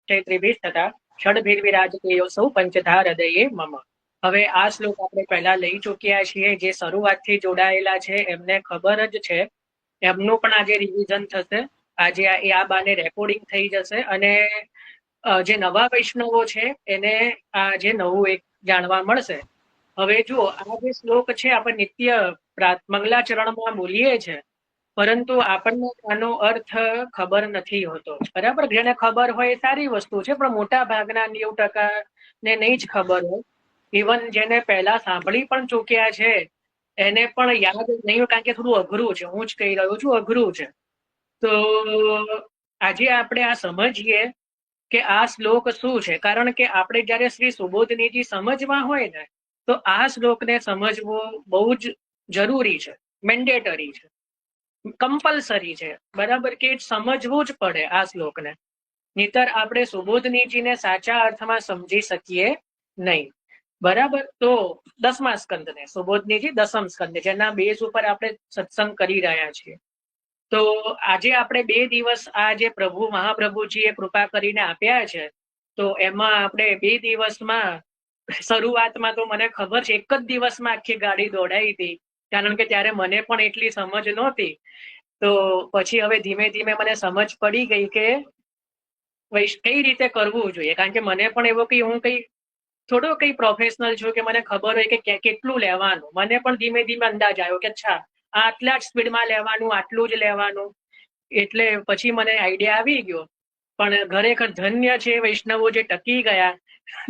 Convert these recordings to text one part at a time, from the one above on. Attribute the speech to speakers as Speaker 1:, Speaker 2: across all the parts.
Speaker 1: ત્રિભીષ તથા ષડભીર્વિરાજતેયો સૌ પંચધા હૃદયે મમ. હવે આ શ્લોક આપણે પહેલા લઈ ચૂક્યા છીએ. જે શરૂઆતથી જોડાયેલા છે એમને ખબર જ છે. એમનું પણ આજે રિવિઝન થશે. આજે આ બાને રેકોર્ડિંગ થઈ જશે અને જે નવા વૈષ્ણવો છે એને આ જે નવું એક જાણવા મળશે. હવે જુઓ, આ જે શ્લોક છે આપણે નિત્ય મંગલાચરણમાં બોલીએ છીએ, પરંતુ આપણને આનો અર્થ ખબર નથી હોતો. બરાબર, જેને ખબર હોય એ સારી વસ્તુ છે, પણ મોટા ભાગના 90% ને નહીં જ ખબર હોય. ઇવન જેને પહેલા સાંભળી પણ ચૂક્યા છે એને પણ યાદ નહીં, કારણ કે થોડું અઘરું છે. હું જ કહી રહ્યો છું, અઘરું છે. તો આજે આપણે આ સમજીએ કે આ શ્લોક શું છે. કારણ કે આપણે જયારે શ્રી સુબોધનીજી સમજવા હોય ને, તો આ શ્લોકને સમજવો બહુ જ જરૂરી છે, મેન્ડેટરી છે, કમ્પલસરી છે. બરાબર, કે સમજવું જ પડે આ શ્લોકને, નહીતર આપણે સુબોધનીજીને સાચા અર્થમાં સમજી શકીએ નહીં. બરાબર, તો 10મા સ્કંદને સુબોધનીજી 10મ સ્કંદ જેના બેઝ ઉપર આપણે સત્સંગ કરી રહ્યા છીએ. તો આજે આપણે 2 દિવસ આ જે પ્રભુ મહાપ્રભુજીએ કૃપા કરીને આપ્યા છે, તો એમાં આપણે 2 દિવસમાં શરૂઆતમાં તો મને ખબર છે એક જ દિવસમાં આખી ગાડી દોડાઈ હતી, કારણ કે ત્યારે મને પણ એટલી સમજ નહોતી. તો પછી હવે ધીમે ધીમે મને સમજ પડી ગઈ કે કઈ રીતે કરવું જોઈએ. કારણ કે મને પણ એવો હું થોડો પ્રોફેશનલ છું કે મને ખબર હોય કે કેટલું લેવાનું. મને પણ ધીમે ધીમે અંદાજ આવ્યો કે અચ્છા આટલા જ સ્પીડમાં લેવાનું, આટલું જ લેવાનું. એટલે પછી મને આઈડિયા આવી ગયો. પણ ખરેખર ધન્ય છે વૈષ્ણવો જે ટકી ગયા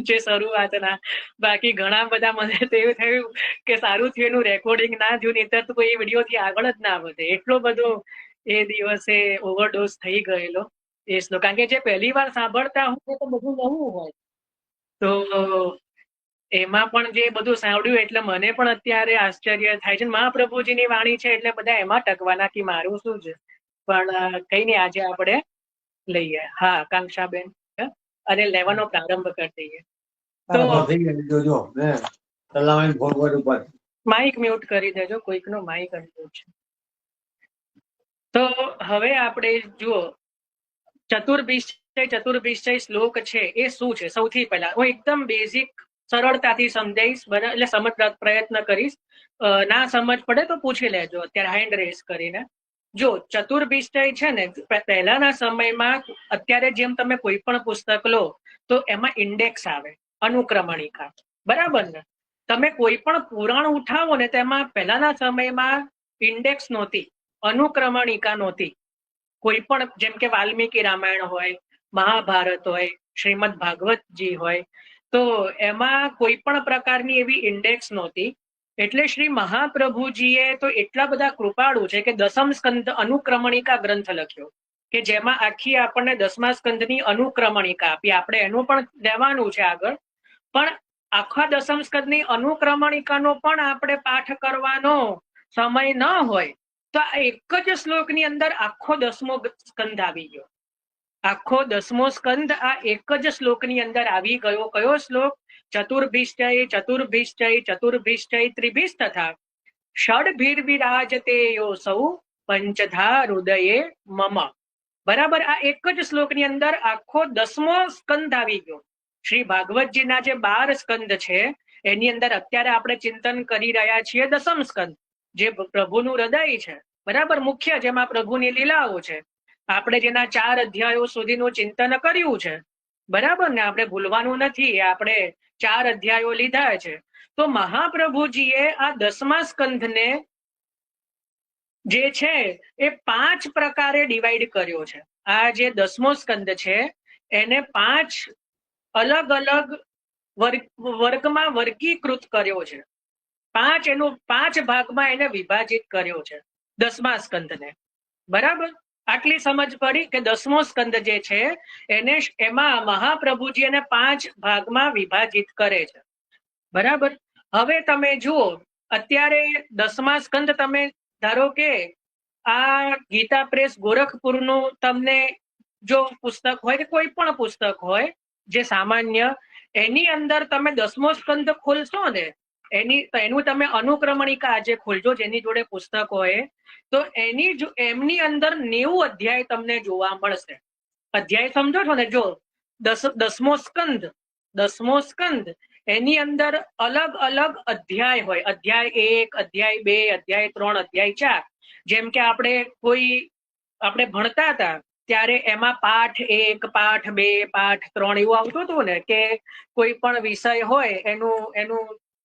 Speaker 1: જે શરૂઆતના. બાકી ઘણા બધા મને તો એવું થયું કે સારું થયું એનું રેકોર્ડિંગ ના થયું, નહીતર તો કોઈ વિડીયો થી આગળ જ ના વધે. એટલો બધો એ દિવસે ઓવરડોઝ થઈ ગયેલો એ શ્લોક. કારણ કે જે પહેલી વાર સાંભળતા હોય તો બધું નવું હોય, તો એમાં પણ જે બધું સાંભળ્યું એટલે મને પણ અત્યારે આશ્ચર્ય થાય છે. મહાપ્રભુજીની વાણી છે એટલે બધા એમાં ટકવાના, કે મારું શું છે. પણ કઈ નહીં, આજે આપણે લઈએ. હા, કાંક્ષાબેન, અને લેવાનો પ્રારંભ કરી દઈએ. તો માઇક મ્યુટ કરી દેજો, કોઈકનો માઇક અનમ્યુટ છે. તો હવે આપણે જુઓ, ચતુર્ભિશ્ચય શ્લોક છે એ શું છે. સૌથી પહેલા હું એકદમ બેઝિક સરળતાથી સમજાઈશ, એટલે સમજવા પ્રયત્ન કરીશ. ના સમજ પડે તો પૂછી લેજો અત્યારે હેન્ડ રેસ કરીને. જો ચતુર્ભિશ્ચય છે ને, પહેલાના સમયમાં, અત્યારે જેમ તમે કોઈ પણ પુસ્તક લો તો એમાં ઇન્ડેક્સ આવે, અનુક્રમણિકા. બરાબર ને? તમે કોઈ પણ પુરાણ ઉઠાવો ને તેમાં પહેલાના સમયમાં ઇન્ડેક્સ નહોતી, અનુક્રમણિકા નહોતી. કોઈ પણ, જેમ કે વાલ્મીકી રામાયણ હોય, મહાભારત હોય, શ્રીમદ ભાગવતજી હોય, તો એમાં કોઈ પણ પ્રકારની એવી ઇન્ડેક્સ નહોતી. એટલે શ્રી મહાપ્રભુજીએ તો એટલા બધા કૃપાળુ છે કે 10મ સ્કંદ અનુક્રમણિકા ગ્રંથ લખ્યો, કે જેમાં આખી આપણને 10મા સ્કંદની અનુક્રમણિકા આપી. આપણે એનું પણ લેવાનું છે આગળ, પણ આખા 10મ સ્કંદની અનુક્રમણિકાનો પણ આપણે પાઠ કરવાનો સમય ન હોય તો આ એક જ શ્લોકની અંદર આખો 10મો સ્કંદ આવી ગયો. આખો 10મો સ્કંદ આ એક જ શ્લોકની અંદર આવી ગયો. કયો શ્લોક? ચતુર્ભિશ્ચય ત્રિભીષ તથા ષડભીર્વિરાજતેયો સૌ પંચધા હૃદયે મમ. બરાબર, આ એક જ શ્લોકની અંદર આખો 10મો સ્કંદ આવી ગયો. શ્રી ભાગવતજીના જે 12 સ્કંદ છે એની અંદર અત્યારે આપણે ચિંતન કરી રહ્યા છીએ 10મ સ્કંદ, જે પ્રભુનું હૃદય છે. બરાબર, મુખ્ય જેમાં પ્રભુની લીલાઓ છે. આપણે જેના 4 અધ્યાયો સુધીનું ચિંતન કર્યું છે. બરાબર ને? આપણે ભૂલવાનું નથી, આપણે 4 અધ્યાયો લીધા છે. તો મહાપ્રભુજીએ આ 10મા સ્કંધને જે છે એ 5 પ્રકારે ડિવાઈડ કર્યો છે. આ જે 10મો સ્કંદ છે એને 5 અલગ અલગ વર્ગમાં વર્ગીકૃત કર્યો છે. 5 ભાગમાં એને વિભાજિત કર્યો છે 10મા સ્કંદને. બરાબર, આટલી સમજ પડી કે 10મો સ્કંદ જે છે એમાં મહાપ્રભુજી એને 5 ભાગમાં વિભાજિત કરે છે. બરાબર, હવે તમે જુઓ, અત્યારે 10મા સ્કંદ તમે ધારો કે આ ગીતા પ્રેસ ગોરખપુરનું તમને જો પુસ્તક હોય કે કોઈ પણ પુસ્તક હોય જે સામાન્ય, એની અંદર તમે 10મો સ્કંદ ખોલશો ને, એનું તમે અનુક્રમણિકા આજે ખોલજો જેની જોડે પુસ્તક હોય, તો એમની અંદર 90 અધ્યાય તમને જોવા મળશે. અધ્યાય સમજો છો ને? જો દસમો સ્કંદ એની અંદર અલગ અલગ અધ્યાય હોય. અધ્યાય 1, અધ્યાય 2, અધ્યાય 3, અધ્યાય 4. જેમ કે આપણે ભણતા હતા ત્યારે એમાં પાઠ 1, પાઠ 2, પાઠ 3 એવું આવતું હતું ને, કે કોઈ પણ વિષય હોય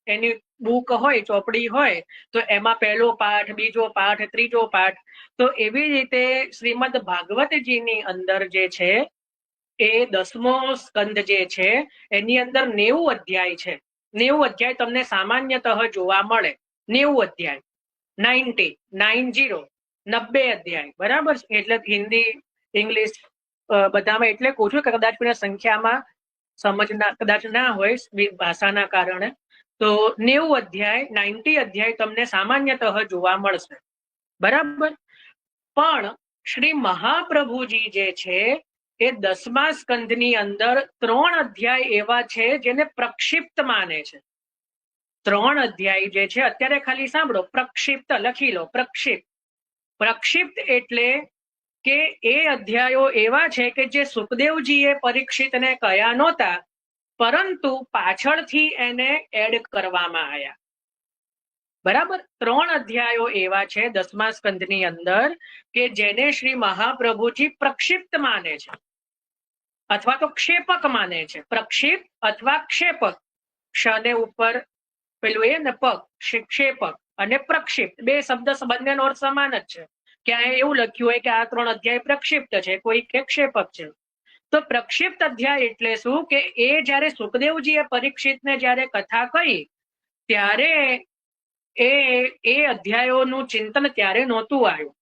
Speaker 1: એની બુક હોય, ચોપડી હોય, તો એમાં પહેલો પાઠ, બીજો પાઠ, ત્રીજો પાઠ. તો એવી રીતે શ્રીમદ ભાગવતજીની અંદર જે છે એ 10મો સ્કંદ જે છે એની અંદર 90 અધ્યાય છે. 90 અધ્યાય તમને સામાન્યતઃ જોવા મળે. 90 અધ્યાય, 90 અધ્યાય, બરાબર. એટલે હિન્દી, ઇંગ્લિશ બધામાં એટલે કહું છું કે કદાચ કોઈને સંખ્યામાં સમજ કદાચ ના હોય ભાષાના કારણે. તો 90 અધ્યાય, 90 અધ્યાય તમને સામાન્યતઃ જોવા મળશે, બરાબર. પણ શ્રી મહાપ્રભુજી જે છે એ 10મા સ્કંદની અંદર 3 અધ્યાય એવા છે જેને પ્રક્ષિપ્ત માને છે. 3 અધ્યાય જે છે, અત્યારે ખાલી સાંભળો, પ્રક્ષિપ્ત લખી લો. પ્રક્ષિપ્ત એટલે કે એ અધ્યાયો એવા છે કે જે સુખદેવજીએ પરીક્ષિતને કહ્યા નહોતા, પરંતુ પાછળથી એને એડ કરવામાં આવ્યા, બરાબર. 3 અધ્યાયો એવા છે 10મા સ્કંદની અંદર કે જેને શ્રી મહાપ્રભુજી પ્રક્ષિપ્ત માને છે અથવા તો ક્ષેપક માને છે. પ્રક્ષિપ્ત અથવા ક્ષેપક, ક્ષને ઉપર પેલું એ ને પક, ક્ષેપક અને પ્રક્ષિપ્ત, બે શબ્દ બંનેનો અર્થ સમાન જ છે. ક્યાંય એવું લખ્યું હોય કે આ 3 અધ્યાય પ્રક્ષિપ્ત છે, કોઈ કે ક્ષેપક છે. તો પ્રક્ષિપ્ત અધ્યાય એટલે શું કે એ જયારે સુખદેવજીએ પરીક્ષિતને જયારે કથા કહી ત્યારે એ અધ્યાયોનું ચિંતન ત્યારે નહોતું આવ્યું.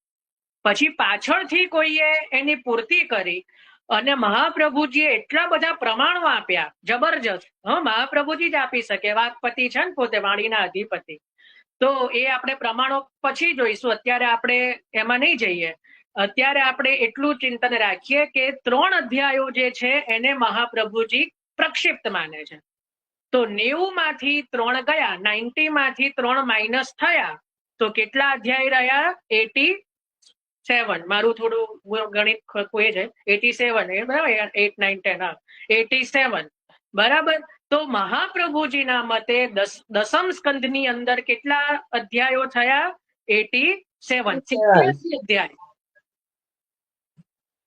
Speaker 1: પછી પાછળથી કોઈએ એની પૂર્તિ કરી અને મહાપ્રભુજીએ એટલા બધા પ્રમાણો આપ્યા, જબરજસ્ત. મહાપ્રભુજી જ આપી શકે, વાકપતિ છે ને પોતે, વાણીના અધિપતિ. તો એ આપણે પ્રમાણો પછી જોઈશું, અત્યારે આપણે એમાં નહીં જઈએ. અત્યારે આપણે એટલું ચિંતન રાખીએ કે 3 અધ્યાયો જે છે એને મહાપ્રભુજી પ્રક્ષિપ્ત માને છે. તો 90 માંથી 3 ગયા, 90 માંથી 3 માઇનસ થયા, તો કેટલા અધ્યાય રહ્યા? 87. મારું થોડું ગણિત ખોએ છે. 87, બરાબર. 8, 9, 10, 87, બરાબર. તો મહાપ્રભુજીના મતે 10મ સ્કંદની અંદર કેટલા અધ્યાયો થયા? 87 અધ્યાય.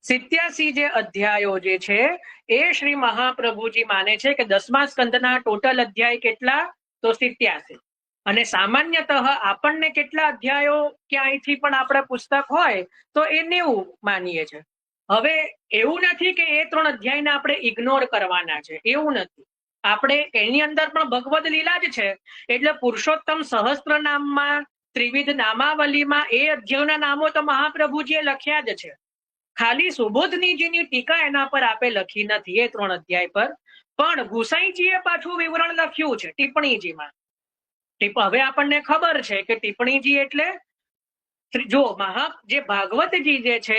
Speaker 1: 87 જે અધ્યાયો જે છે એ શ્રી મહાપ્રભુજી માને છે કે 10મા સ્કંદના ટોટલ અધ્યાય કેટલા? તો 87. અને સામાન્યતઃ આપણને કેટલા અધ્યાયો ક્યાંયથી પણ આપણે પુસ્તક હોય તો એ 90 માનીએ છે. હવે એવું નથી કે એ 3 અધ્યાયને આપણે ઇગ્નોર કરવાના છે, એવું નથી. આપણે એની અંદર પણ ભગવદ લીલા જ છે. એટલે પુરુષોત્તમ સહસ્ત્ર નામમાં, ત્રિવિધ નામાવલીમાં એ અધ્યાયોના નામો તો મહાપ્રભુજીએ લખ્યા જ છે. ખાલી સુબોધનીજીની ટીકા એના પર આપે લખી નથી એ 3 અધ્યાય પર. પણ ગુસાઈજીએ પાછું વિવરણ લખ્યું છે ટિપ્પણીજીમાં. હવે આપણને ખબર છે કે ટિપ્પણીજી એટલે જો જે ભાગવતજી જે છે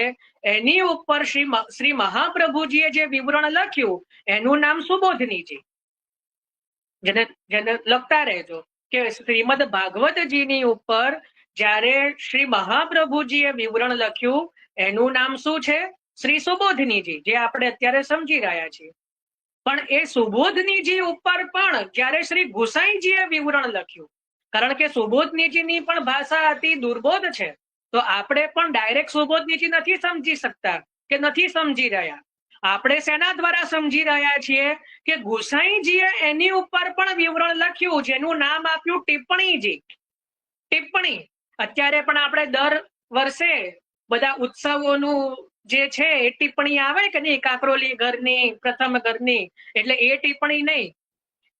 Speaker 1: એની ઉપર શ્રી મહાપ્રભુજીએ જે વિવરણ લખ્યું એનું નામ સુબોધનીજી. જેને લખતા રહેજો કે શ્રીમદ ભાગવતજીની ઉપર જ્યારે શ્રી મહાપ્રભુજીએ વિવરણ લખ્યું એનું નામ શું છે? શ્રી સુબોધનીજી, જે આપણે અત્યારે સમજી રહ્યા છીએ. પણ એ સુબોધનીજી ઉપર પણ જ્યારે શ્રી ગુસાઈજીએ વિવરણ લખ્યું, કારણ કે સુબોધનીજીની પણ ભાષા અતિ દુર્બોધ છે, તો આપણે પણ ડાયરેક્ટ સુબોધનીજી નથી સમજી શકતા કે નથી સમજી રહ્યા. આપણે શેના દ્વારા સમજી રહ્યા છીએ કે ગુસાઈજીએ એની ઉપર પણ વિવરણ લખ્યું જેનું નામ આપ્યું ટિપ્પણીજી. ટિપ્પણી અત્યારે પણ આપણે દર વર્ષે બધા ઉત્સવોનું જે છે એ ટિપ્પણી આવે કે નહીં, કાકરોલી ઘરની, પ્રથમ ઘરની, એટલે એ ટિપ્પણી નહીં.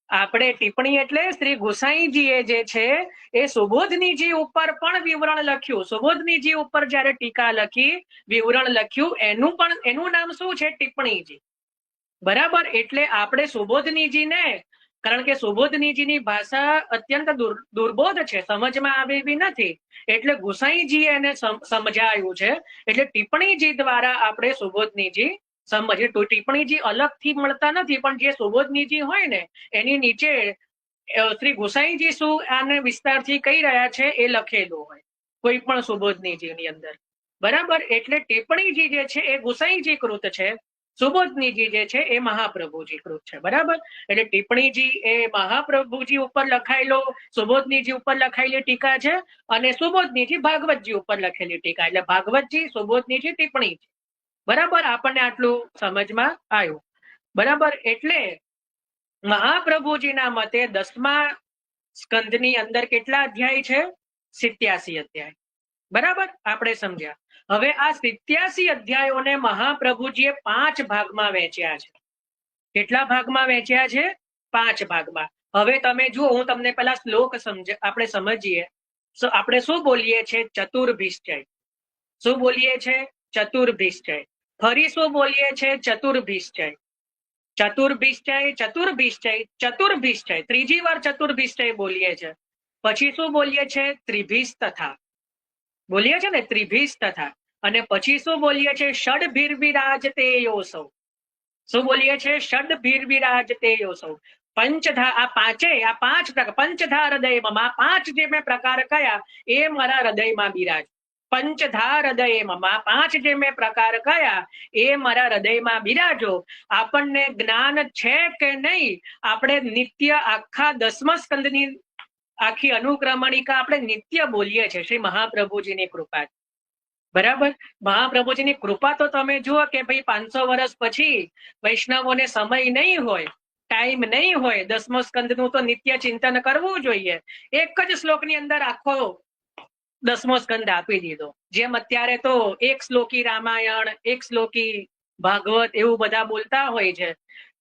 Speaker 1: આપણે ટિપ્પણી એટલે શ્રી ગુસાઈજીએ જે છે એ સુબોધનીજી ઉપર પણ વિવરણ લખ્યું. સુબોધનીજી ઉપર જયારે ટીકા લખી, વિવરણ લખ્યું, એનું નામ શું છે? ટિપ્પણીજી, બરાબર. એટલે આપણે સુબોધનીજીને, કારણ કે સુબોધનીજીની ભાષા અત્યંત દુર્બોધ છે, સમજમાં આવે એવી નથી, એટલે ગુસાઈજીએ એને સમજાયું છે. એટલે ટિપ્પણીજી દ્વારા આપણે સુબોધનીજી સમજીએ. ટિપ્પણીજી અલગથી મળતા નથી, પણ જે સુબોધનીજી હોય ને એની નીચે શ્રી ગુસાઈજી શું આને વિસ્તારથી કહી રહ્યા છે એ લખેલું હોય કોઈ પણ સુબોધનીજીની અંદર, બરાબર. એટલે ટિપ્પણીજી જે છે એ ગુસાઈજી કૃત છે. સુબોધનીજી જે છે એ મહાપ્રભુજી કૃત છે, બરાબર. એટલે ટિપ્પણીજી એ મહાપ્રભુજી ઉપર લખાયેલો સુબોધનીજી ઉપર લખાયેલી ટીકા છે, અને સુબોધનીજી ભાગવતજી ઉપર લખેલી ટીકા. એટલે ભાગવતજી, સુબોધનીજી, ટિપ્પણી, બરાબર. આપણને આટલું સમજમાં આવ્યું, બરાબર. એટલે મહાપ્રભુજીના મતે 10મા સ્કંદની અંદર કેટલા અધ્યાય છે? 87 અધ્યાય, બરાબર. આપણે સમજ્યા. હવે આ 87 અધ્યાયોને મહાપ્રભુજીએ 5 ભાગમાં વહેંચ્યા છે. કેટલા ભાગમાં વહેંચ્યા છે? 5 ભાગમાં. હવે તમે જુઓ, હું તમને પેલા શ્લોક આપણે સમજીએ. આપણે શું બોલીએ છીએ? ચતુર્ભિષ્ટય. શું બોલીએ છીએ? ચતુર્ભિષ્ટય. ફરી શું બોલીએ છીએ? ચતુર્ભિષ્ટય. ચતુર્ભિષ્ટય, ચતુર્ભિષ્ટય, ચતુર્ભિષ્ટય. ત્રીજી વાર ચતુર્ભિષ્ટય બોલીએ છીએ. પછી શું બોલીએ છીએ? ત્રિભિષ તથા બોલીએ છીએ ને, ત્રિભિષ તથા. અને પછી શું બોલીએ છીએ? ષડભિર્વિરાજતે યોસૌ. શું બોલીએ છીએ? ષડભિર્વિરાજતે યોસૌ. પંચધા, આ પાંચ પંચધા હૃદયમાં, આ 5 જે મેં પ્રકાર કયા એ મારા હૃદયમાં બિરાજ. પંચધા હૃદયમાં 5 જે મેં પ્રકાર કયા એ મારા હૃદયમાં બિરાજો. આપણને જ્ઞાન છે કે નહીં? આપણે નિત્ય આખા 10મા સ્કંદની આખી અનુક્રમણિકા આપણે નિત્ય બોલીએ છીએ. શ્રી મહાપ્રભુજીની કૃપા, બરાબર. મહાપ્રભુજીની કૃપા તો તમે જુઓ કે ભાઈ 500 વર્ષ પછી વૈષ્ણવોને સમય નહીં હોય, ટાઈમ નહીં હોય, 10મો સ્કંદનું તો નિત્ય ચિંતન કરવું જોઈએ. એક જ શ્લોકની અંદર આખો 10મો સ્કંદ આપી દીધો. જેમ અત્યારે તો 1 શ્લોકી રામાયણ, 1 શ્લોકી ભાગવત એવું બધા બોલતા હોય છે.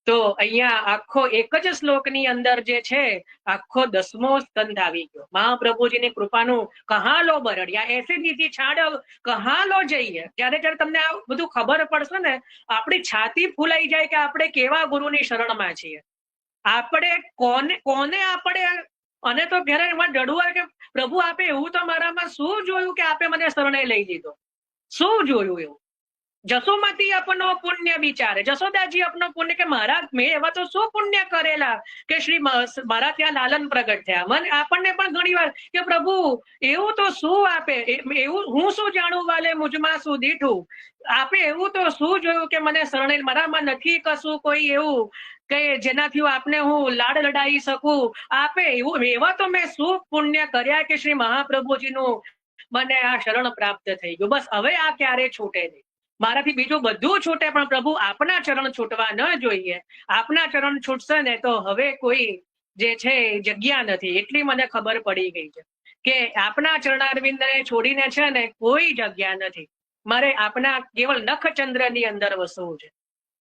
Speaker 1: તો અહીંયા આખો એક જ શ્લોકની અંદર જે છે આખો 10મો સ્કંદ આવી ગયો. મહાપ્રભુજીની કૃપાનું કહા લો બરડિયા, એસિડિટી છાડ કહા લો જઈએ. જ્યારે જ્યારે તમને આ બધું ખબર પડશે ને, આપણી છાતી ફૂલાઈ જાય કે આપણે કેવા ગુરુની શરણમાં છીએ. આપણે કોને આપણે, અને તો ઘરે એમાં ડડું કે પ્રભુ આપે એવું તો મારામાં શું જોયું કે આપે મને શરણે લઈ દીધો? શું જોયું એવું? જસોમતી આપનો પુણ્ય વિચારે, જશોદાજી આપનો પુણ્ય, કે મહારાજ મેં એવા તો શું પુણ્ય કરેલા કે શ્રી મારા ત્યાં લાલન પ્રગટ થયા. મને આપણને પણ ઘણી વાર કે પ્રભુ એવું તો શું આપે, એવું હું શું જાણું વાલે મુજમાં શું દીઠું. આપે એવું તો શું જોયું કે મને શરણે, મારામાં નથી કશું કોઈ એવું કે જેનાથી આપને હું લાડ લડાઈ શકું. આપે એવું, એવા તો મેં શું પુણ્ય કર્યા કે શ્રી મહાપ્રભુજીનું મને આ શરણ પ્રાપ્ત થઈ ગયું. બસ હવે આ ક્યારે છૂટે નહીં. મારાથી બીજું બધું છૂટે, પણ પ્રભુ આપના ચરણ છૂટવા ન જોઈએ. આપના ચરણ છૂટશે ને તો હવે કોઈ જે છે જગ્યા નથી. એટલી મને ખબર પડી ગઈ છે કે આપના ચરણારવિંદને છોડીને છે ને કોઈ જગ્યા નથી. મારે આપના કેવળ નખચંદ્રની અંદર વસવું છે.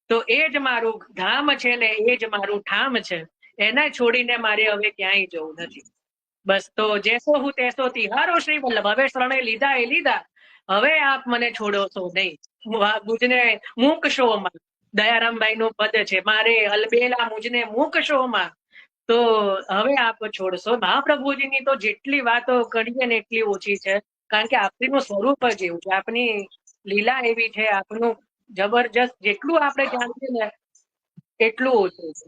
Speaker 1: તો એ જ મારું ધામ છે ને એ જ મારું ઠામ છે. એને છોડીને મારે હવે ક્યાંય જવું નથી. બસ તો જેસો હું તેસો તિહારો શ્રી વલ્લભ. હવે શરણે લીધા એ લીધા, હવે આપ મને છોડો છો નહીં. મુજને મૂકશોમાં, દયારામભાઈ નું પદ છે, મારે અલબેલા મુજને મૂકશોમાં. તો હવે આપ છોડશો. મહાપ્રભુજીની તો જેટલી વાતો કરીએ ને એટલી ઓછી છે, કારણ કે આપનું સ્વરૂપ જ એવું છે, આપની લીલા એવી છે, આપનું જબરજસ્ત. જેટલું આપણે જાણીએ ને એટલું ઓછું છે.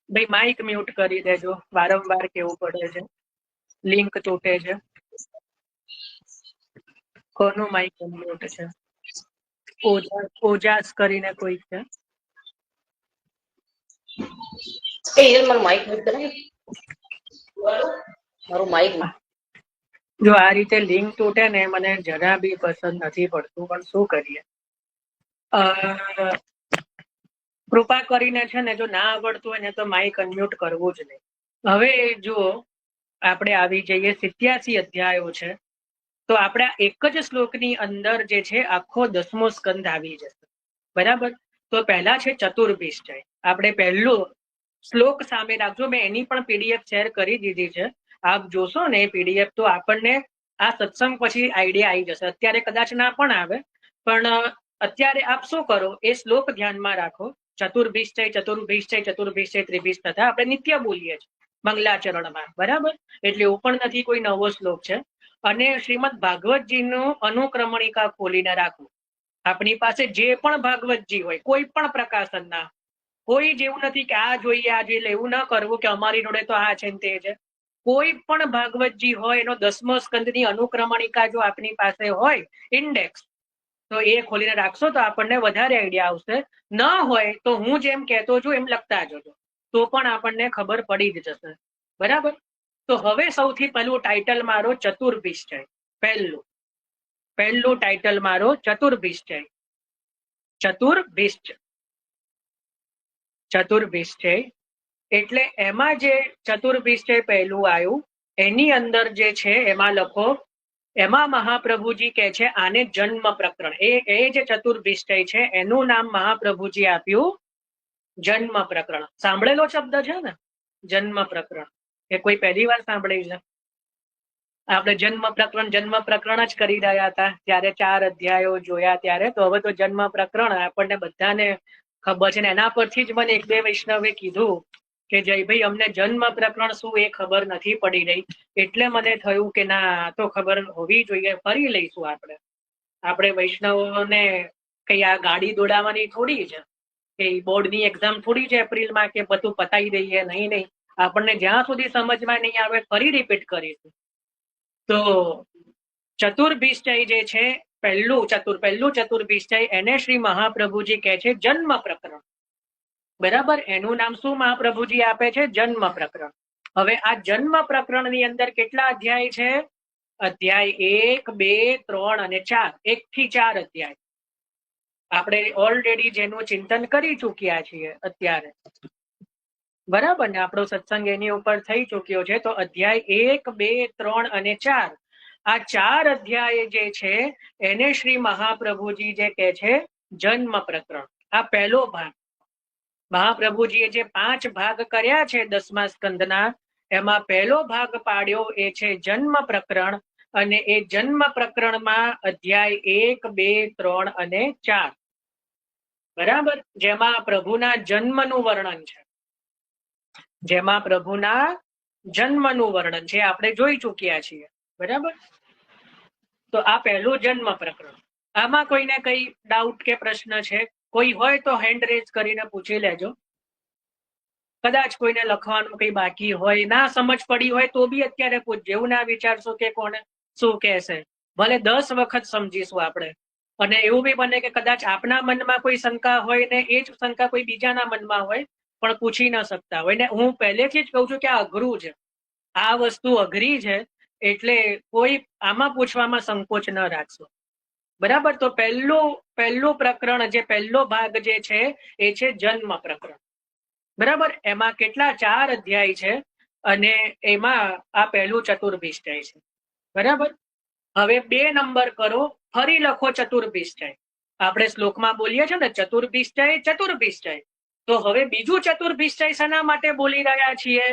Speaker 1: ભાઈ માઇક મ્યુટ કરી દેજો, વારંવાર કેવું પડે છે, લિંક તૂટે છે. કોનું માઇક મ્યુટ છે? ઓજાસ કરીને કોઈ છે? જો આ રીતે લિંક તૂટે ને મને જરા બી પસંદ નથી પડતું, પણ શું કરીએ. કૃપા કરીને છે ને, જો ના આવડતું હોય ને તો માઇક અનમ્યુટ કરવું જ નહીં. હવે જુઓ, આપણે આવી જઈએ 87 અધ્યાયો છે. તો આપણે એક જ શ્લોકની અંદર જે છે આખો 10મો સ્કંદ આવી જશે, બરાબર. તો પહેલા છે ચતુર્ભિષ્ટય. આપણે પહેલો શ્લોક સામે રાખજો. મેં એની પણ પીડીએફ શેર કરી દીધી છે. આપ જોશો ને એ પીડીએફ તો આપણને આ સત્સંગ પછી આઈડિયા આવી જશે. અત્યારે કદાચ ના પણ આવે, પણ અત્યારે આપ શું કરો, એ શ્લોક ધ્યાનમાં રાખો. ચતુર્ભિષ્ટય, ચતુર્ભિષ્ટય, ચતુર્ભિષ્ટય, ત્રિભિષ તથા આપણે નિત્ય બોલીએ છીએ મંગલાચરણમાં, બરાબર. એટલે એવું પણ નથી કોઈ નવો શ્લોક છે. અને શ્રીમદ ભાગવતજીનું અનુક્રમણિકા ખોલીને રાખવું. આપણી પાસે જે પણ ભાગવતજી હોય, કોઈ પણ પ્રકાશનના, કોઈ જેવું નથી કે આ જોઈએ આ જોઈએ, એવું ન કરવું કે અમારી જોડે તો આ છે તે છે. કોઈ પણ ભાગવતજી હોય એનો 10મો સ્કંદની અનુક્રમણિકા જો આપની પાસે હોય, ઇન્ડેક્સ, તો એ ખોલીને રાખશો તો આપણને વધારે આઈડિયા આવશે. ન હોય તો હું જેમ કહેતો છું એમ લખતા જજો, તો પણ આપણને ખબર પડી જ જશે. બરાબર. તો હવે સૌથી પહેલું ટાઇટલ મારો ચતુર્ભિષ્ટય. પહેલું ટાઇટલ મારો ચતુર્ભિષ્ટય. ચતુર્ભિષ્ટય એટલે એમાં જે ચતુર્ભિષ્ટય પહેલું આવ્યું એની અંદર જે છે એમાં લખો, એમાં મહાપ્રભુજી કહે છે આને જન્મ પ્રકરણ. એ જે ચતુર્ભિષ્ટય છે એનું નામ મહાપ્રભુજી આપ્યું જન્મ પ્રકરણ. સાંભળેલો શબ્દ છે ને જન્મ પ્રકરણ, એ કોઈ પહેલી વાર સાંભળી છે? આપણે જન્મ પ્રકરણ જ કરી રહ્યા હતા ત્યારે 4 અધ્યાયો જોયા ત્યારે. તો હવે તો જન્મ પ્રકરણ આપણને બધાને ખબર છે ને એના પરથી જ મને એક બે વૈષ્ણવે કીધું કે જયભાઈ અમને જન્મ પ્રકરણ શું એ ખબર નથી પડી રહી, એટલે મને થયું કે ના તો ખબર હોવી જોઈએ, ફરી લઈશું આપણે વૈષ્ણવોને કઈ આ ગાડી દોડાવવાની થોડી છે કે બોર્ડની એક્ઝામ થોડી છે એપ્રિલમાં કે બધું પતાવી દઈએ. નહીં, આપણને જ્યાં સુધી સમજમાં નહીં આવે ફરી રિપીટ કરીશું. તો ચતુર્ભિષ્ટય જે છે પહેલું ચતુર્ભિષ્ટય એને શ્રી મહાપ્રભુજી કહે છે જન્મ પ્રકરણ. બરાબર. એનું નામ શું મહાપ્રભુજી આપે છે? જન્મ પ્રકરણ. હવે આ જન્મ પ્રકરણની અંદર કેટલા અધ્યાય છે? અધ્યાય 1, 2, 3 અને 4. 1 થી 4 અધ્યાય આપણે ઓલરેડી જેનું ચિંતન કરી ચૂક્યા છીએ અત્યારે. બરાબર ને, આપણો સત્સંગ એની ઉપર થઈ ચૂક્યો છે. તો અધ્યાય 1, 2, 3 અને 4, આ 4 અધ્યાય જે છે એને શ્રી મહાપ્રભુજી જે કહે છે જન્મ પ્રકરણ. આ પહેલો ભાગ. મહાપ્રભુજીએ જે 5 ભાગ કર્યા છે 10મા સ્કંદના, એમાં પહેલો ભાગ પાડ્યો એ છે જન્મ પ્રકરણ. અને એ જન્મ પ્રકરણમાં અધ્યાય 1, 2, 3 અને 4, બરાબર, જેમાં પ્રભુના જન્મનું વર્ણન છે. આપણે જોઈ ચૂક્યા છીએ. બરાબર. તો આ પહેલું જન્મ પ્રકરણ. આમાં કોઈને કઈ ડાઉટ કે પ્રશ્ન છે? કોઈ હોય તો હેન્ડ રેઝ કરીને પૂછી લેજો. કદાચ કોઈને લખવાનું કઈ બાકી હોય, ના સમજ પડી હોય તો બી અત્યારે પૂછજો. એવું ના વિચારશો કે કોને શું કહેશે. ભલે 10 વખત સમજીશું આપણે. અને એવું બી બને કે કદાચ આપના મનમાં કોઈ શંકા હોય ને એ જ શંકા કોઈ બીજાના મનમાં હોય પણ પૂછી ન શકતા હોય. ને હું પહેલેથી જ કહું છું કે આ અઘરું છે, આ વસ્તુ અઘરી છે, એટલે કોઈ આમાં પૂછવામાં સંકોચ ન રાખશો. બરાબર. તો પહેલું પ્રકરણ, જે પહેલો ભાગ જે છે એ છે જન્મ પ્રકરણ. બરાબર. એમાં કેટલા? 4 અધ્યાય છે અને એમાં આ પહેલું ચતુર્ભિષ્ટય છે. બરાબર. હવે 2 નંબર કરો, ફરી લખો ચતુર્ભિષ્ટય. આપણે શ્લોકમાં બોલીએ છીએ ને ચતુર્ભિષ્ટય. તો હવે બીજું ચતુર્ભિષ્ટય શેના માટે બોલી રહ્યા છીએ?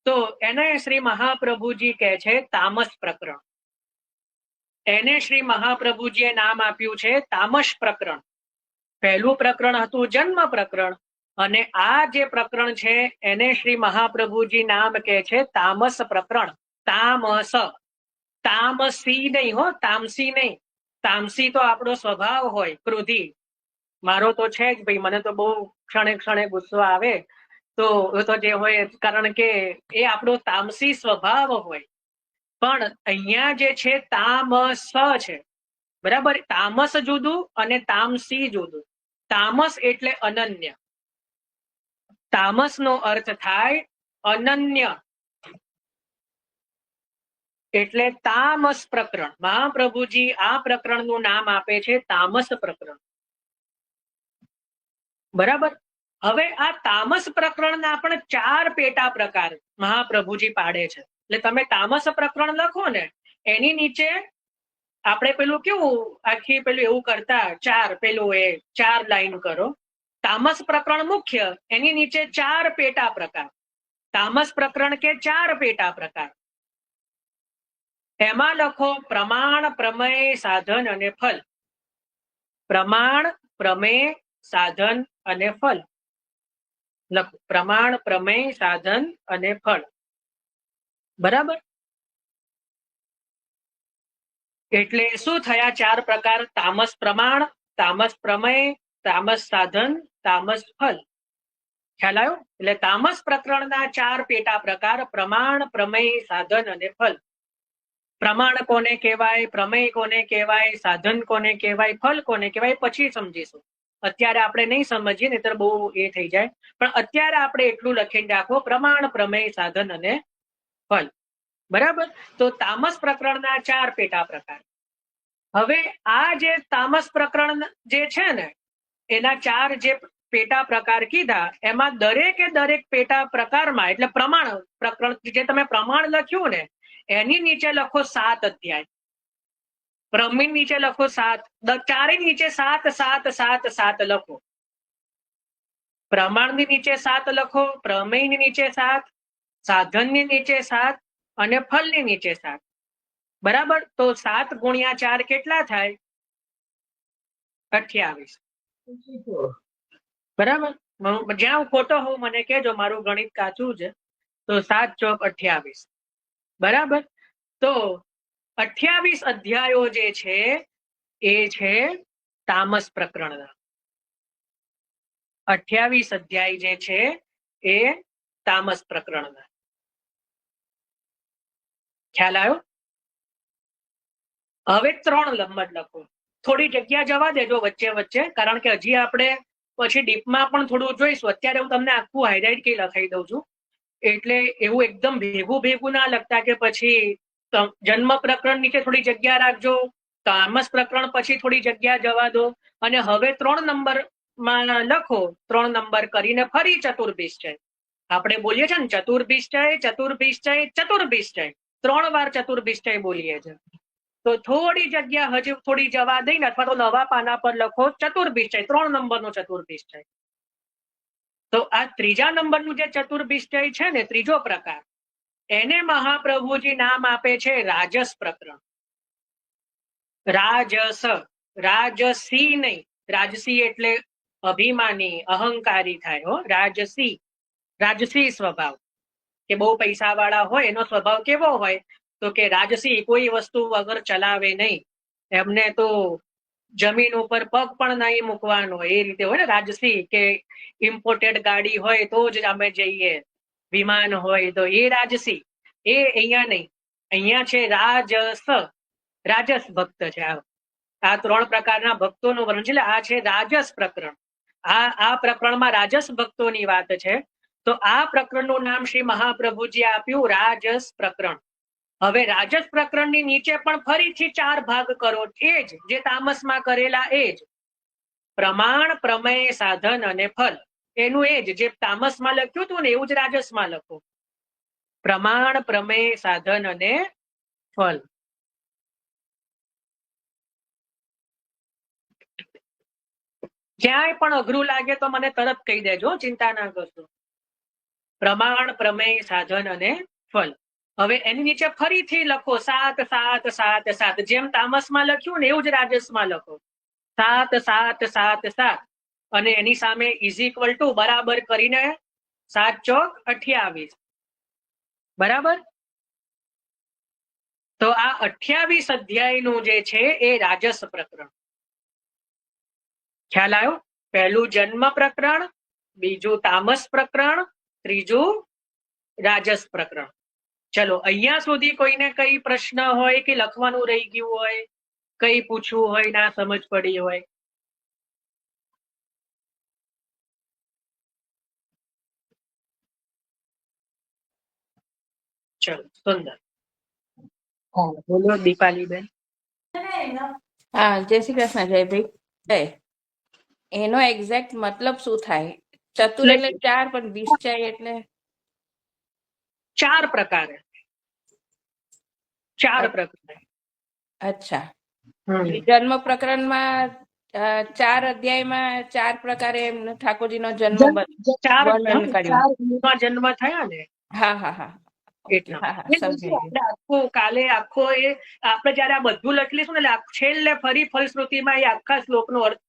Speaker 1: તો એને શ્રી મહાપ્રભુજી કહે છે તામસ પ્રકરણ. એને શ્રી મહાપ્રભુજીએ નામ આપ્યું છે તામસ પ્રકરણ. પહેલું પ્રકરણ હતું જન્મ પ્રકરણ અને આ જે પ્રકરણ છે એને શ્રી મહાપ્રભુજી નામ કહે છે તામસ પ્રકરણ. તામસી નહીં હો, તામસી નહીં. તામસી તો આપણો સ્વભાવ હોય, ક્રોધી. મારો તો છે જ ભાઈ, મને તો બહુ ક્ષણે ગુસ્સો આવે. તો જે હોય, કારણ કે એ આપણો તામસી સ્વભાવ હોય. પણ અહીંયા જે છે તામસ છે. બરાબર. તામસ જુદું અને તામસી જુદું. તામસ એટલે અનન્ય. તામસ નો અર્થ થાય અનન્ય. એટલે તામસ પ્રકરણ. મહાપ્રભુજી આ પ્રકરણનું નામ આપે છે તામસ પ્રકરણ. બરાબર. હવે આ તામસ પ્રકરણના પણ 4 પેટા પ્રકાર મહાપ્રભુજી પાડે છે. એટલે તમે તામસ પ્રકરણ લખો ને એની નીચે આપણે પેલું કેવું આખી પેલું એવું કરતા 4 લાઈન કરો. તામસ પ્રકરણ મુખ્ય, એની નીચે 4 પેટા પ્રકાર. તામસ પ્રકરણ કે 4 પેટા પ્રકાર. એમાં લખો પ્રમાણ, પ્રમેય, સાધન અને ફલ. પ્રમાણ, પ્રમેય, સાધન અને ફલ. લખો પ્રમાણ, પ્રમેય, સાધન અને ફળ. બરાબર. એટલે શું થયા 4 પ્રકાર? તામસ પ્રમાણ, તામસ પ્રમેય, તામસ સાધન, તામસ ફલ. ખ્યાલ આવ્યો? એટલે તામસ પ્રકરણના 4 પેટા પ્રકાર પ્રમાણ, પ્રમેય, સાધન અને ફલ. પ્રમાણ કોને કહેવાય, પ્રમેય કોને કહેવાય, સાધન કોને કહેવાય, ફલ કોને કહેવાય પછી સમજીશું. અત્યારે આપણે નહીં સમજીએ નહીતર બહુ એ થઈ જાય. પણ અત્યારે આપણે એટલું લખીને રાખો, પ્રમાણ, પ્રમેય, સાધન અને ફલ. બરાબર. તો તામસ પ્રકરણના 4 પેટા પ્રકાર. હવે આ જે તામસ પ્રકરણ જે છે ને એના 4 જે પેટા પ્રકાર કીધા એમાં દરેકે દરેક પેટા પ્રકારમાં એટલે પ્રમાણ પ્રકરણ જે તમે પ્રમાણ લખ્યું ને એની નીચે લખો 7 અધ્યાય, પ્રમેય નીચે લખો 7, ચારે નીચે 7 7 7 7 લખો. પ્રમાણની નીચે 7 લખો, પ્રમેયની નીચે 7, સાધનની નીચે 7 અને ફલની નીચે 7. બરાબર. તો 7 ગુણ્યા 4 કેટલા થાય? 28. બરાબર. જ્યાં હું ખોટો હોઉં મને કહેજો, મારું ગણિત કાચું છે. તો 7 ચોક 28. બરાબર. તો 28 અધ્યાયો જે છે એ છે તામસ પ્રકરણના. 28 અધ્યાય જે છે એ તામસ પ્રકરણના. ખ્યાલ આવ્યો? હવે 3 નંબર લખો. થોડી જગ્યા જવા દેજો વચ્ચે વચ્ચે, કારણ કે હજી આપણે પછી ડીપમાં પણ થોડું જોઈશું. અત્યારે હું તમને આખું હાઇલાઇટ કઈ લખાઈ દઉં છું, એટલે એવું એકદમ ભેગું ભેગું ના લખતા કે પછી જન્મ પ્રકરણ નીચે થોડી જગ્યા રાખજો, તામસ પ્રકરણ પછી થોડી જગ્યા જવા દો, અને હવે 3 નંબરમાં લખો. 3 નંબર કરીને ફરી ચતુર્ભિશ્ચય. આપણે બોલીએ છીએ ને ચતુર્ભિશ્ચય ચતુર્ભિશ્ચય ચતુર્ભિશ્ચય, 3 વાર ચતુર્ભિશ્ચય બોલીએ છીએ. તો થોડી જગ્યા હજી થોડી જવા દઈને અથવા તો નવા પાના પર લખો ચતુર્ભિશ્ચય, 3 નંબરનો ચતુર્ભિશ્ચય. તો આ 3જા નંબરનું જે ચતુર્ભિશ્ચય છે ને, 3જો પ્રકાર, એને મહાપ્રભુજી નામ આપે છે રાજસ પ્રકરણ. રાજસ, રાજસી નહીં. રાજસી એટલે અભિમાની, અહંકારી થાય હો. રાજસી, રાજસી સ્વભાવ, કે બહુ પૈસા વાળા હોય એનો સ્વભાવ કેવો હોય? તો કે રાજસી, કોઈ વસ્તુ વગર ચલાવે નહીં, એમને તો જમીન ઉપર પગ પણ નહીં મૂકવાનો, એ રીતે હોય ને રાજસી. કે ઇમ્પોર્ટેડ ગાડી હોય તો જ અમે જઈએ, વિમાન હોય તો, એ રાજસી. એ અહીંયા નહીં, અહીંયા છે રાજસ, રાજસ ભક્ત છે. આ 3 પ્રકારના ભક્તોનું વર્ણન છે. આ છે રાજસ પ્રકરણ. આ પ્રકરણમાં રાજસ ભક્તોની વાત છે. તો આ પ્રકરણનું નામ શ્રી મહાપ્રભુજી આપ્યું રાજસ પ્રકરણ. હવે રાજસ પ્રકરણની નીચે પણ ફરીથી 4 ભાગ કરો, એ જ જે તામસમાં કરેલા, એ જ પ્રમાણ, પ્રમેય, સાધન અને ફલ. એનું એ જ જે તામસમાં લખ્યું હતું ને એવું જ રાજસમાં લખો. પ્રમાણ, પ્રમેય, સાધન અને ફલ. ક્યાંય પણ અઘરું લાગે તો મને તરત કહી દેજો, ચિંતા ના કરશો. પ્રમાણ, પ્રમેય, સાધન અને ફલ. હવે એની નીચે ફરીથી લખો 7 7 7 7, જેમ તામસમાં લખ્યું ને એવું જ રાજસમાં લખો. 7 7 7 7, અને એની સામે ઇઝ ઇક્વલ ટુ બરાબર કરીને 7 ચોક 28. બરાબર. તો આ 28 અધ્યાયનું જે છે એ રાજસ પ્રકરણ. ખ્યાલ આવ્યો? પહેલું જન્મ પ્રકરણ, બીજું તામસ પ્રકરણ, ત્રીજું રાજસ પ્રકરણ. ચલો, અહીંયા સુધી કોઈને કઈ પ્રશ્ન હોય કે લખવાનું રહી ગયું હોય, કઈ પૂછવું હોય, ના સમજ પડી હોય? ચલો, સુંદર. બોલો દીપાલીબેન.
Speaker 2: હા, જય શ્રી કૃષ્ણ. જયભાઈ, એનો એક્ઝેક્ટ મતલબ શું થાય? ચતુર એટલે 4, પણ વિશ્ચય એટલે
Speaker 1: 4 પ્રકારે. 4 પ્રકારે.
Speaker 2: અચ્છા. જન્મ પ્રકરણમાં 4 અધ્યાયમાં 4 પ્રકારે ઠાકોરજીનો જન્મ વર્ણન કર્યું.
Speaker 1: જન્મ થયા ને.
Speaker 2: હા હા હા.
Speaker 1: કાલે આખો એ આપણે જયારે આ બધું લખી લઈશું ને એટલે છેલ્લે ફરી ફલશ્રુતિમાં એ આખા શ્લોકનો અર્થ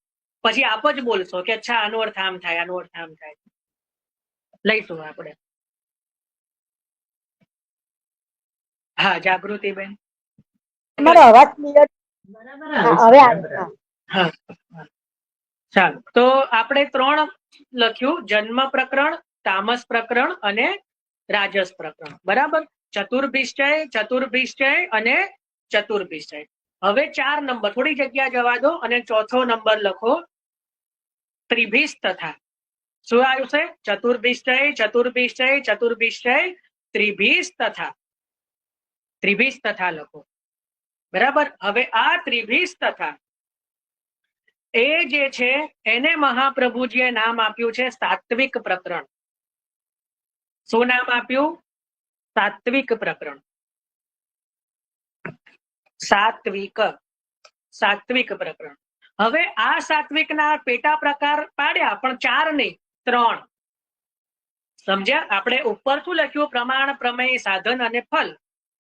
Speaker 1: પછી આપ જ બોલશો કે અચ્છા આનો અર્થ આમ થાય, આનો અર્થ આમ થાય. લઈશું આપણે. હા, જાગૃતિબેન.
Speaker 3: તમારો અવાજ ક્લિયર હવે
Speaker 1: હા, ચાલો. તો આપણે 3 લખ્યું: જન્મ પ્રકરણ, તામસ પ્રકરણ અને રાજસ પ્રકરણ. બરાબર. ચતુર્ભિશ્ચય, ચતુર્ભિશ્ચય અને ચતુર્વિષય. હવે 4 નંબર થોડી જગ્યા જવા દો અને ચોથો નંબર લખો ત્રિભિષ તથા. શું આવ્યું છે? ચતુર્વિષય, ચતુર્વિષય, ચતુર્વિષય, ત્રિભિષ તથા. ત્રિભિષ તથા લખો. બરાબર. હવે આ ત્રિભિષ તથા એ જે છે એને મહાપ્રભુજીએ નામ આપ્યું છે સાત્વિક પ્રકરણ. શું નામ આપ્યું? સાત્વિક પ્રકરણ. સાત્વિક સાત્વિક પ્રકરણ. હવે આ સાત્વિકના પેટા પ્રકાર પાડ્યા, પણ 4 નહીં 3. સમજ્યા? આપણે ઉપર શું લખ્યું? પ્રમાણ, પ્રમેય, સાધન અને ફલ.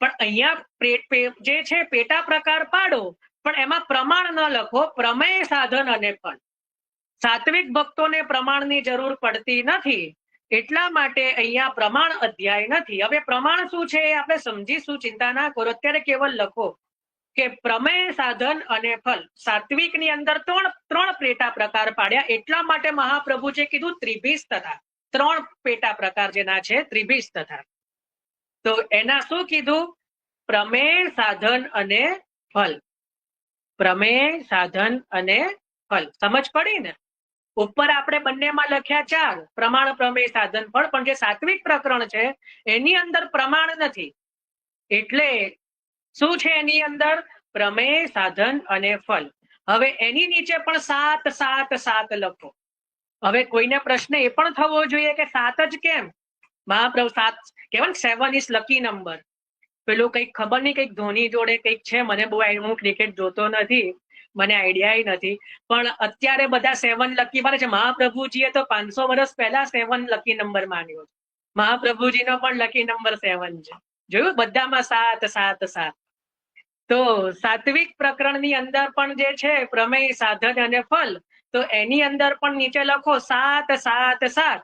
Speaker 1: પણ અહીંયા જે છે પેટા પ્રકાર પાડો, પણ એમાં પ્રમાણ ન લખો, પ્રમેય, સાધન અને ફલ. સાત્વિક ભક્તોને પ્રમાણની જરૂર પડતી નથી, એટલા માટે અહીંયા પ્રમાણ અધ્યાય નથી. હવે પ્રમાણ શું છે એ આપણે સમજીશું, ચિંતા ના કરો. અત્યારે કેવલ લખો કે પ્રમેય, સાધન અને ફલ. સાત્વિક ની અંદર 3 પેટા પ્રકાર પાડ્યા, એટલા માટે મહાપ્રભુજીએ કીધું ત્રિભિષ તથા. 3 પેટા પ્રકાર જેના છે ત્રિભિષ તથા. તો એના શું કીધું? પ્રમેય, સાધન અને ફલ. પ્રમેય, સાધન અને ફલ. સમજ પડી ને? ઉપર આપણે બંનેમાં લખ્યા 4, પ્રમાણ, પ્રમેય, સાધન, ફળ. પણ જે સાત્વિક પ્રકરણ છે એની અંદર પ્રમાણ નથી, એટલે શું છે એની અંદર? પ્રમેય, સાધન અને ફલ. હવે એની નીચે પણ 7 7 7 લખો. હવે કોઈને પ્રશ્ન એ પણ થવો જોઈએ કે 7 જ કેમ? મહાપ્રભુ 7 કેવલ 7 ઇઝ લકી નંબર. પેલું કઈક ખબર નહીં, કઈક ધોની જોડે કઈક છે, મને બહુ હું ક્રિકેટ જોતો નથી, મને આઈડિયા નથી, પણ અત્યારે બધા 7 લકી માને છે. મહાપ્રભુજીએ તો 500 વર્ષ પહેલા 7 લકી નંબર માન્યો. મહાપ્રભુજીનો પણ લકી નંબર 7 છે. જોયું? બધામાં 7 7 7. તો સાત્વિક પ્રકરણની અંદર પણ જે છે પ્રમેય, સાધન અને ફલ, તો એની અંદર પણ નીચે લખો 7 7 7.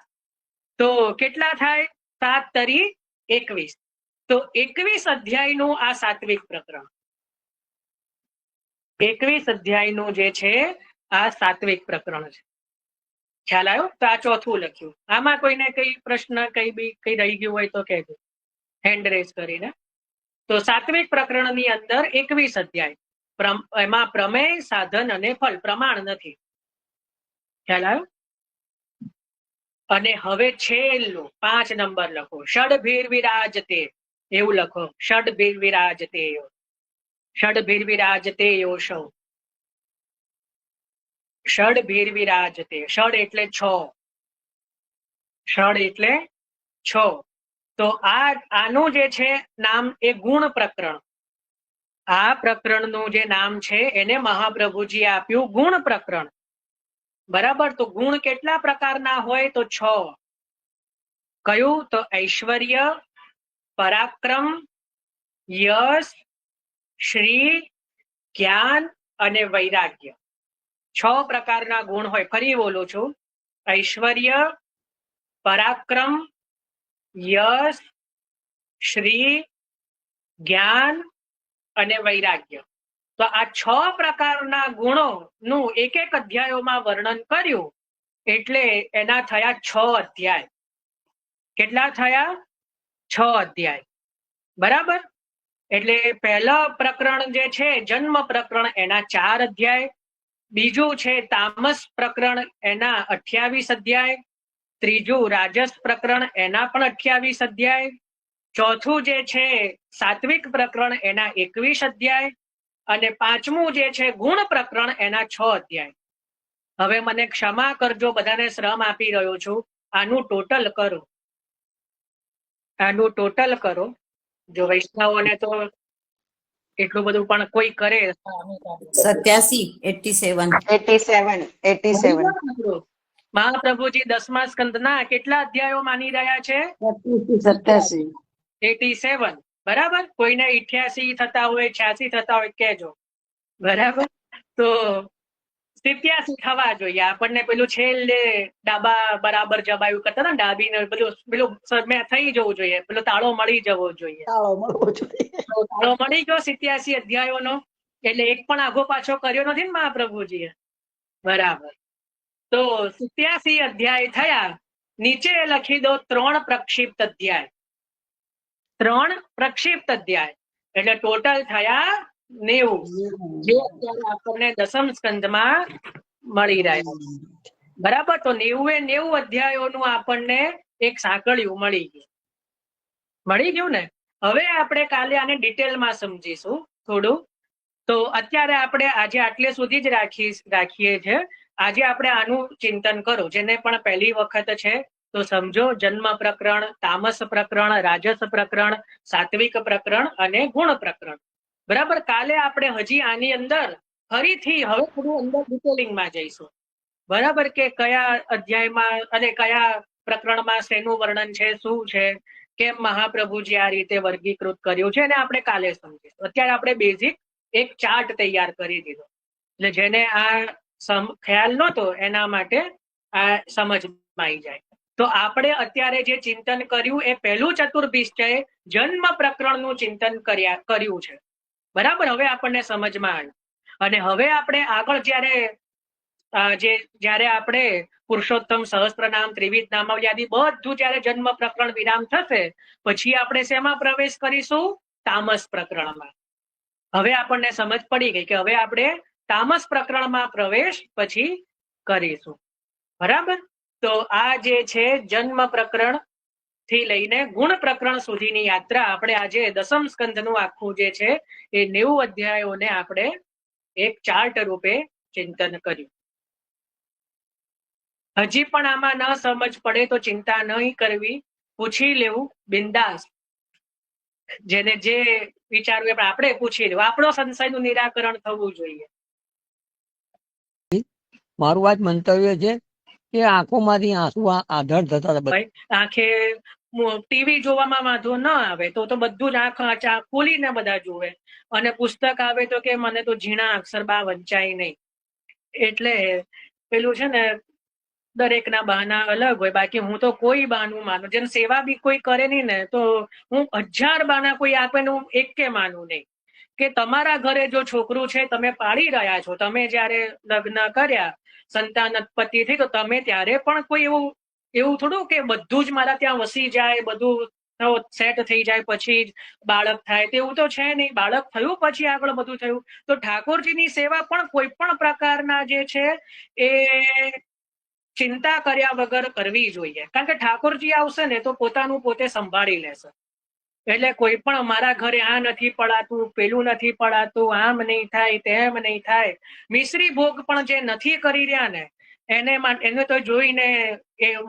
Speaker 1: તો કેટલા થાય? 7 તરી 21. તો 21 અધ્યાયનું આ સાત્વિક પ્રકરણ. 21 અધ્યાયનું જે છે આ સાત્વિક પ્રકરણ છે. ખ્યાલ આવ્યો? તો આ ચોથું લખ્યું. આમાં કોઈને કઈ પ્રશ્ન કઈ રહી ગયું હોય તો કહેજો હેન્ડ રેઝ કરીને. તો સાત્વિક પ્રકરણની અંદર 21 અધ્યાય, એમાં પ્રમેય, સાધન અને ફલ. પ્રમાણ નથી. ખ્યાલ આવ્યો? અને હવે છેલ્લું 5 નંબર લખો. ષડભીર વિરાજતે. એવું લખો. ષડભીર વિરાજતે. ષડભીર વિરાજતે યોશો. ષડભીર વિરાજતે. ષડ એટલે 6. ષડ એટલે 6. તો આનું જે છે નામ એ ગુણ પ્રકરણ. આ પ્રકરણનું જે નામ છે એને મહાપ્રભુજીએ આપ્યું ગુણ પ્રકરણ. બરાબર. તો ગુણ કેટલા પ્રકારના હોય? તો 6. કયું? તો ઐશ્વર્ય, પરાક્રમ, યશ, શ્રી, જ્ઞાન અને વૈરાગ્ય. 6 પ્રકારના ગુણ હોય. ફરી બોલું છું. ઐશ્વર્ય, પરાક્રમ, યશ, શ્રી, જ્ઞાન અને વૈરાગ્ય. તો આ 6 પ્રકારના ગુણોનું એક અધ્યાયોમાં વર્ણન કર્યું, એટલે એના થયા 6 અધ્યાય. કેટલા થયા? 6 અધ્યાય. બરાબર. એટલે પહેલા પ્રકરણ જે છે જન્મ પ્રકરણ, એના 4 અધ્યાય. બીજું છે તામસ પ્રકરણ, એના 28 અધ્યાય. ત્રીજું રાજસ પ્રકરણ, એના પણ 28 અધ્યાય. ચોથું જે છે સાત્વિક પ્રકરણ, એના 21 અધ્યાય. અને 5મું જે છે ગુણ પ્રકરણ, એના 6 અધ્યાય. હવે મને ક્ષમા કરજો, બધાને શ્રમ આપી રહ્યો છું. આનું ટોટલ કરો. આનું ટોટલ કરો. જો વૈષ્ણવોને તો એટલું બધું પણ કોઈ કરે.
Speaker 4: 87.
Speaker 1: મહાપ્રભુજી 10મા સ્કંદના કેટલા અધ્યાયો માની રહ્યા છે? 87. બરાબર. કોઈને 88 થતા હોય, 86 થતા હોય કહેજો. બરાબર. તો 87 થવા જોઈએ. આપણને પેલું છેલ્લે ડાબા બરાબર જબાયું કરતા ને, ડાબીને પેલું થઈ જવું જોઈએ, પેલો તાળો મળી જવો જોઈએ. તાળો મળી ગયો 87 અધ્યાયોનો. એટલે એક પણ આગો પાછો કર્યો નથી ને મહાપ્રભુજીએ. બરાબર. તો 87 અધ્યાય થયા. નીચે લખી દો 3 પ્રક્ષિપ્ત અધ્યાય. 3 પ્રક્ષિપ્ત અધ્યાય એટલે ટોટલ થયા 90 જે અત્યારે આપણને દસમ સ્કંદમાં મળી રહ્યા છે. બરાબર, તો 90 અધ્યાયોનું આપણને એક સાંકળિયું મળી ગયું ને. હવે આપણે કાલે આને ડિટેલમાં સમજીશું થોડું. તો અત્યારે આપણે આજે આટલે સુધી જ રાખીએ છે. આજે આપણે આનું ચિંતન કરો, જેને પણ પહેલી વખત છે તો સમજો. જન્મ પ્રકરણ, તામસ પ્રકરણ, રાજસ પ્રકરણ, સાત્વિક પ્રકરણ અને ગુણ પ્રકરણ. બરાબર, કાલે આપણે હજી આની અંદર ફરીથી હવે થોડું અંદર ડિટેલિંગમાં જઈશું. બરાબર, કે કયા અધ્યાયમાં અને કયા પ્રકરણમાં શેનું વર્ણન છે, શું છે, કેમ મહાપ્રભુજી આ રીતે વર્ગીકૃત કર્યું છે, અને આપણે કાલે સમજીશું. અત્યારે આપણે બેઝિક એક ચાર્ટ તૈયાર કરી દીધો, એટલે જેને આ ખ્યાલ નહોતો એના માટે આ સમજમાં આવી જાય. તો આપણે અત્યારે જે ચિંતન કર્યું એ પહેલું ચતુર્ભિષ્ટય જન્મ પ્રકરણનું ચિંતન કર્યું છે. બરાબર, હવે આપણને સમજમાં આવ્યું. અને હવે આપણે આગળ જ્યારે આપણે પુરુષોત્તમ સહસ્ત્રનામ, ત્રિવિધ નામાવલી બધું જ્યારે જન્મ પ્રકરણ વિરામ થશે પછી આપણે શેમાં પ્રવેશ કરીશું? તામસ પ્રકરણમાં. હવે આપણને સમજ પડી ગઈ કે હવે આપણે તામસ પ્રકરણમાં પ્રવેશ પછી કરીશું. બરાબર, તો આ જે છે જન્મ પ્રકરણ થી લઈને ગુણ પ્રકરણ સુધીની યાત્રા આપણે આજે દસમ સ્કંદનું આખું જે છે એ 90 અધ્યાયોને આપણે એક ચાર્ટ રૂપે ચિંતન કર્યું. હજી પણ આમાં ન સમજ પડે તો ચિંતા નહીં કરવી, પૂછી લેવું બિંદાસ. જેને જે વિચારવું એ આપણે પૂછી લેવું. આપણો સંશયનું નિરાકરણ થવું જોઈએ.
Speaker 4: મારું આજ મંતવ્ય છે કે આંખોમાંથી આંસુ આધળ થતા હતા.
Speaker 1: આંખે ટીવી જોવામાં વાંધો ન આવે તો બધું જ આંખ ખોલીને બધા જુએ, અને પુસ્તક આવે તો કે મને તો ઝીણા અક્ષર બા વંચાય નહીં. એટલે પેલું છે ને, દરેકના બહાના અલગ હોય. બાકી હું તો કોઈ બહાનું માનું, જેમ સેવા બી કોઈ કરે નહીં ને તો હું 1000 બહાના કોઈ આપે ને હું એકે માનું નહીં. કે તમારા ઘરે જો છોકરું છે, તમે પાળી રહ્યા છો, તમે જયારે લગ્ન કર્યા, સંતાનોત્પત્તિ થઈ, તો તમે ત્યારે પણ કોઈ એવું થોડું કે બધું જ મારા ત્યાં વસી જાય, બધું સેટ થઈ જાય પછી જ બાળક થાય, તેવું તો છે નહીં. બાળક થયું પછી આગળ બધું થયું. તો ઠાકોરજીની સેવા પણ કોઈ પણ પ્રકારના જે છે એ ચિંતા કર્યા વગર કરવી જોઈએ. કારણ કે ઠાકોરજી આવશે ને તો પોતાનું પોતે સંભાળી લેશે. એટલે કોઈ પણ મારા ઘરે આ નથી પડાતું, પેલું નથી પડાતું, આમ નહીં થાય, તેમ નહીં થાય. મિશ્રી ભોગ પણ જે નથી કરી રહ્યા ને એને તો જોઈને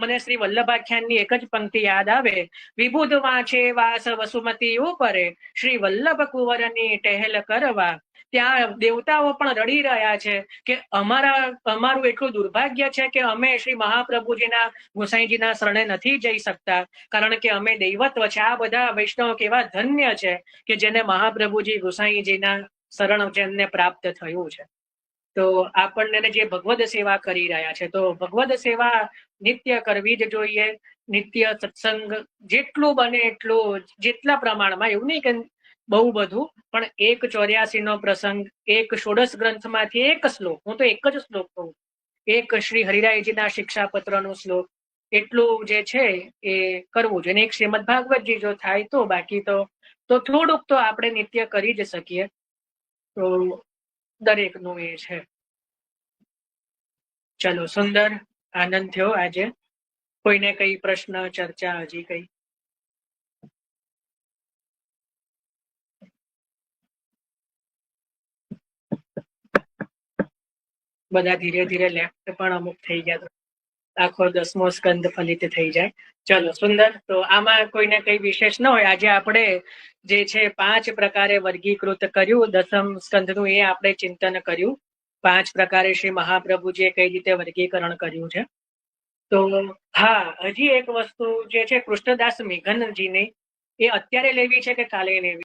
Speaker 1: મને શ્રી વલ્લભાખ્યાનની એક જ પંક્તિ યાદ આવે. વિબુધ વાંચે વાસ વસુમતી ઉપરે, શ્રી વલ્લભ કુંવરની ટહેલ કરવા. ત્યાં દેવતાઓ પણ રડી રહ્યા છે કે અમારું એટલું દુર્ભાગ્ય છે કે અમે શ્રી મહાપ્રભુજીના ગુસાઈજીના શરણે નથી જઈ શકતા, કારણ કે અમે દૈવત્વ છે. આ બધા વૈષ્ણવ કેવા ધન્ય છે કે જેને મહાપ્રભુજી ગુસાઈજીના શરણ જેમને પ્રાપ્ત થયું છે. તો આપણને જે ભગવદ સેવા કરી રહ્યા છે, તો ભગવદ સેવા નિત્ય કરવી જ જોઈએ. નિત્ય સત્સંગ જેટલું બને એટલું, જેટલા પ્રમાણમાં, એવું નહીં કે બહુ બધું, પણ 184 નો પ્રસંગ, એક ષોડશ ગ્રંથમાંથી એક શ્લોક, હું તો એક જ શ્લોક કહું, એક શ્રી હરિરાયજીના શિક્ષાપત્રનો શ્લોક, એટલું જે છે એ કરવું જોઈએ. એક શ્રીમદ ભાગવતજી જો થાય તો, બાકી તો થોડુંક તો આપણે નિત્ય કરી જ શકીએ. તો દરેકનું એ છે. ચલો, સુંદર આનંદ થયો આજે. કોઈને કઈ પ્રશ્ન, ચર્ચા, હજી કઈ? બધા ધીરે ધીરે લેફ્ટ પણ અમુક થઈ ગયા, આખો 10મો સ્કંદ ફલિત થઈ જાય. ચલો, સુંદર. તો આમાં કોઈને કઈ વિશેષ ન હોય. આજે આપણે જે છે 5 પ્રકારે વર્ગીકૃત કર્યું દસમ સ્કંદનું, એ આપણે ચિંતન કર્યું. 5 પ્રકારે શ્રી મહાપ્રભુજીએ કઈ રીતે વર્ગીકરણ કર્યું છે. તો હા, હજી એક વસ્તુ જે છે કૃષ્ણદાસ મેઘનજીની, એ અત્યારે લેવી છે કે કાલે લેવી?